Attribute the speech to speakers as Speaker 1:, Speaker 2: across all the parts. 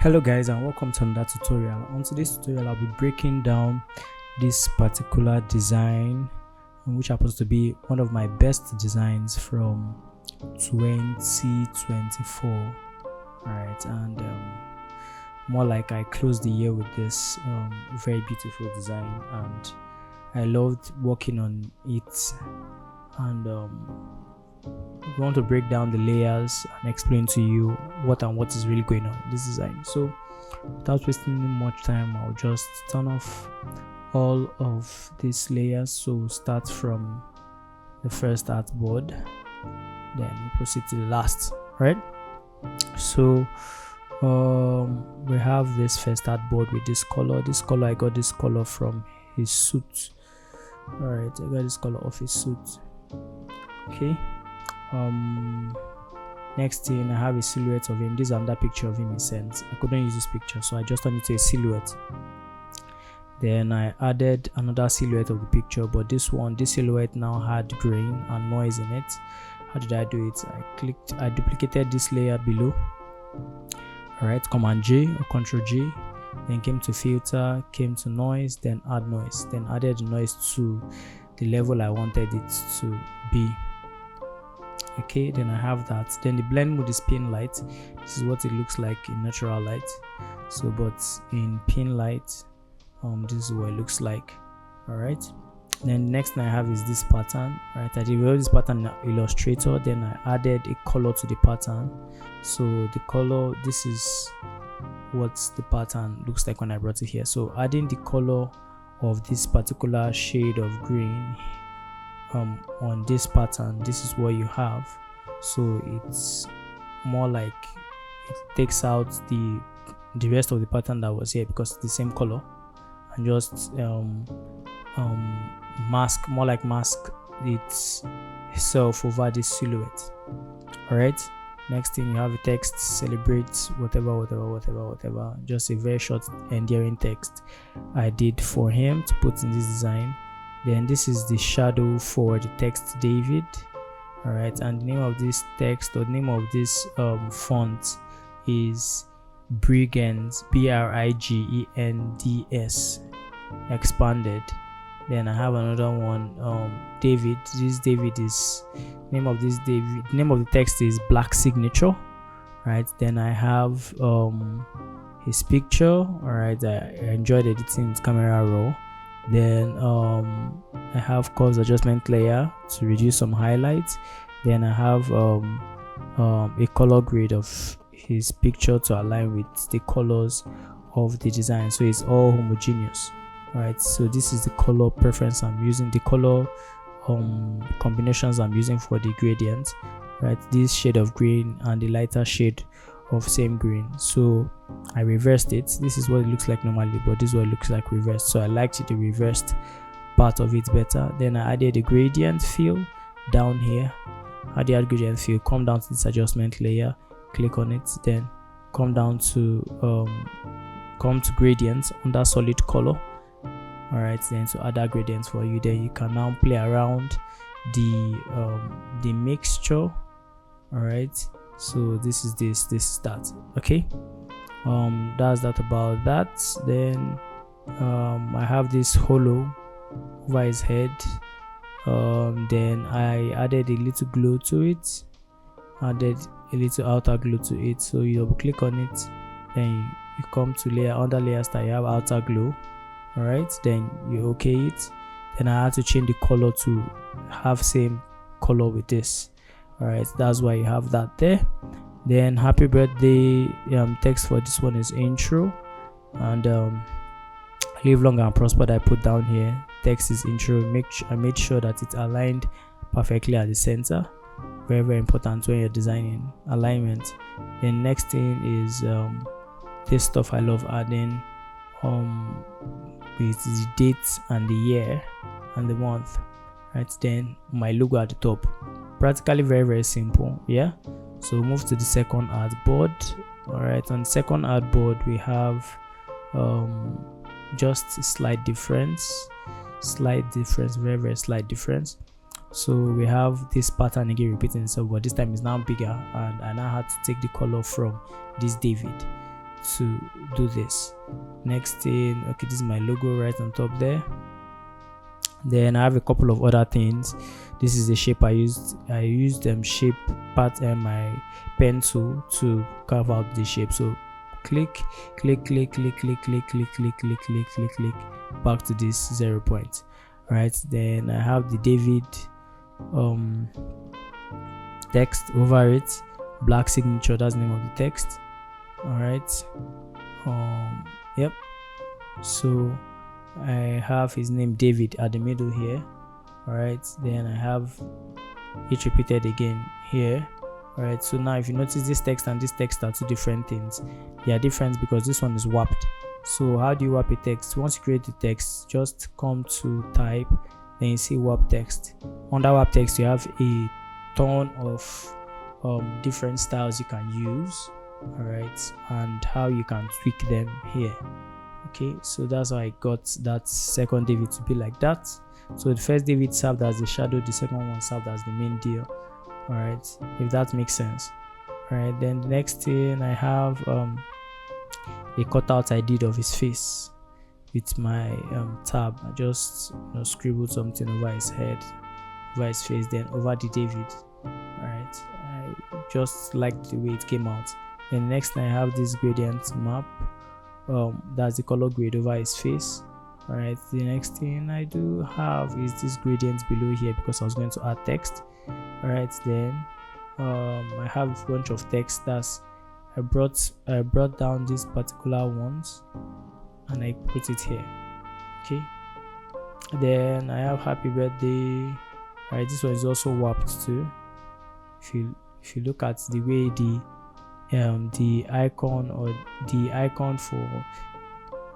Speaker 1: Hello guys, and welcome to another tutorial. On today's tutorial I'll be breaking down this particular design, which happens to be one of my best designs from 2024. Alright, and more like I closed the year with this very beautiful design, and I loved working on it. And we want to break down the layers and explain to you what is really going on in this design. So without wasting much time, I'll just turn off all of these layers. So start from the first artboard, then proceed to the last. Right, so we have this first artboard with this color. I got this color from his suit. All right, I got this color off his suit. Okay, next thing, I have a silhouette of him. This is another picture of him he sent. I couldn't use this picture, so I just turned it to a silhouette. Then I added another silhouette of the picture, but this silhouette now had grain and noise in it. How did I do it? I duplicated this layer below. Alright, Command J or Control J, then came to filter, came to noise, then add noise, then added the noise to the level I wanted it to be. Okay, then I have that. Then the blend mode is pin light. This is what it looks like in natural light. So but in pin light, this is what it looks like. All right, then next thing I have is this pattern. Right, I developed this pattern in Illustrator, then I added a color to the pattern. So the color, this is what the pattern looks like when I brought it here. So adding the color of this particular shade of green on this pattern, this is what you have. So it's more like it takes out the rest of the pattern that was here, because it's the same color, and just mask itself over this silhouette. All right, next thing, you have a text: celebrate whatever, just a very short endearing text I did for him to put in this design. Then this is the shadow for the text David. All right, and the name of this text, or the name of this font, is Brigands, Brigends expanded. Then I have another one, David. This David is name of the text is Black Signature. Right, then I have his picture. All right, I enjoyed editing with camera raw. Then I have curves adjustment layer to reduce some highlights. Then I have a color grade of his picture to align with the colors of the design, so it's all homogeneous. Right, so this is the color preference I'm using, the color combinations I'm using for the gradient. Right, this shade of green and the lighter shade of same green. So I reversed it. This is what it looks like normally, but this is what it looks like reversed. So I liked the reversed part of it better. Then I added a gradient fill down here. How do you add gradient fill? Come down to this adjustment layer, click on it, then come down to gradients under solid color. All right, then to add that gradient for you, then you can now play around the mixture. All right, so this is that. Okay, that's that about that. Then I have this hollow over his head. Then I added a little glow to it, added a little outer glow to it. So you double click on it, then you come to layer, under layer style, you have outer glow. All right, then you okay it. Then I had to change the color to have same color with this. All right, that's why you have that there. Then happy birthday text for this one is intro, and live long and prosper that I put down here, text is intro. I made sure that it aligned perfectly at the center. Very important when you're designing alignment. Then next thing is this stuff I love adding with the date and the year and the month. Right, then my logo at the top. Practically very simple. Yeah, so move to the second artboard. All right, on the second artboard we have just a slight difference, very slight difference. So we have this pattern again repeating itself, but this time is now bigger, and I now had to take the color from this David to do this. Next thing, okay, this is my logo right on top there. Then I have a couple of other things. This is the shape I used shape part and my pen tool to carve out the shape. So click back to this 0 point. Right, then I have the David text over it, black signature, that's the name of the text. All right, yep. So I have his name David at the middle here. All right, then I have it repeated again here. All right, so now if you notice, this text and this text are two different things. They are different because this one is warped. So how do you warp a text? Once you create the text, just come to type, then you see warp text. Under warp text, you have a ton of different styles you can use. All right, and how you can tweak them here. Okay, so that's how I got that second David to be like that. So the first David served as the shadow, the second one served as the main deal. All right, if that makes sense. All right, then the next thing I have a cutout I did of his face with my tab. I just scribbled something over his head, over his face, then over the David. All right, I just liked the way it came out. Then the next thing I have this gradient map. That's the color grade over his face. All right, the next thing I do have is this gradient below here because I was going to add text. All right, then I have a bunch of text. That's I brought down these particular ones and I put it here. Okay, then I have happy birthday. All right, this one is also warped too. If you look at the way the icon or the icon for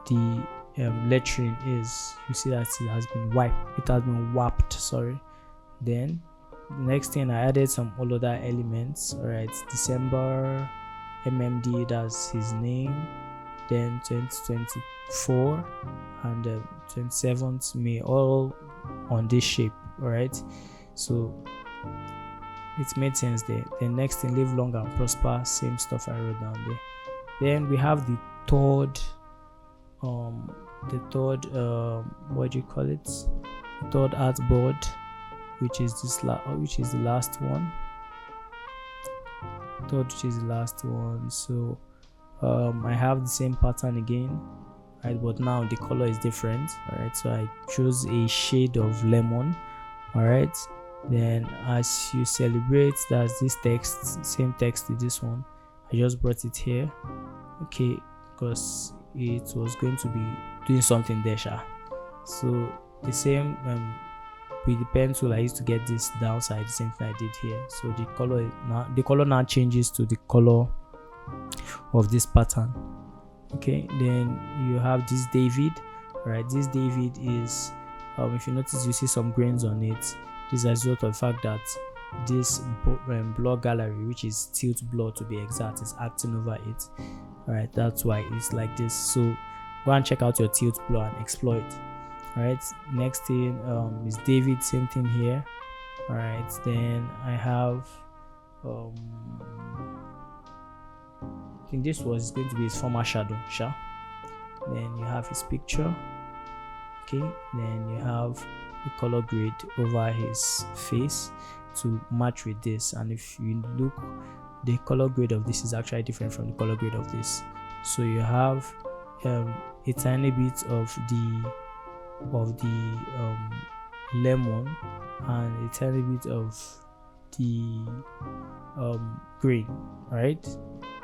Speaker 1: the lettering is, you see that it has been warped, sorry. Then the next thing, I added some all other elements. All right, December MMD, that's his name. Then 2024 and 27th May, all on this shape. All right, so it made sense there. The next thing, live long and prosper, same stuff I wrote down there. Then we have the third what do you call it, the third artboard, which is the last one. So I have the same pattern again, right, but now the color is different. All right, so I chose a shade of lemon. All right, then as you celebrate, that's this text, same text with this one. I just brought it here, okay, because it was going to be doing something there, so the same with the pen tool I used to get this downside, the same thing I did here. So the color now changes to the color of this pattern. Okay, then you have this David. Right, this David is if you notice, you see some grains on it. This is as a result of the fact that this blur gallery, which is tilt blur to be exact, is acting over it. All right, that's why it's like this. So go and check out your tilt blur and explore it. All right, next thing is David, same thing here. All right, then I have I think this was going to be his former shadow, then you have his picture. Okay, then you have the color grade over his face to match with this, and if you look, the color grade of this is actually different from the color grade of this. So you have a tiny bit of the lemon and a tiny bit of the green. Right,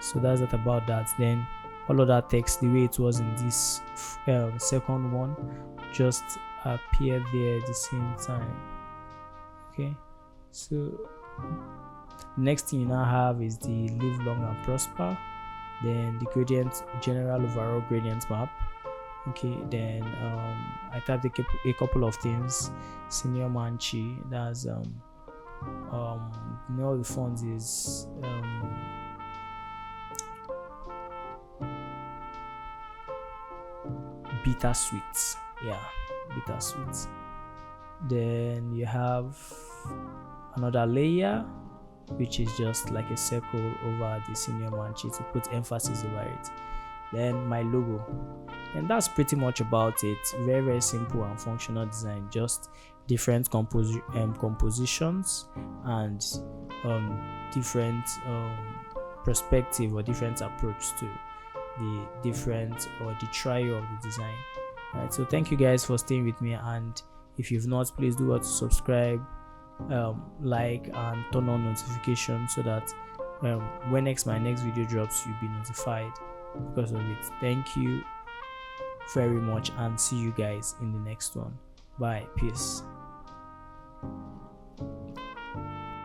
Speaker 1: so that's that about that. Then all of that text, the way it was in this second one, just appear there at the same time. Okay, so next thing you now have is the live long and prosper, then the gradient, general overall gradient map. Okay, then I typed a couple of things. Senior Manchi, that's the name of the font is bittersweet. Yeah, bittersweet. Then you have another layer, which is just like a circle over the Senior Manchi to put emphasis over it. then my logo. And that's pretty much about it. Very, very simple and functional design, just different compositions and different perspective or different approach to the different or the trio of the design. Right, so thank you guys for staying with me, and if you've not, please do what to subscribe, like, and turn on notifications so that when my next video drops, you'll be notified because of it. Thank you very much, and see you guys in the next one. Bye. Peace.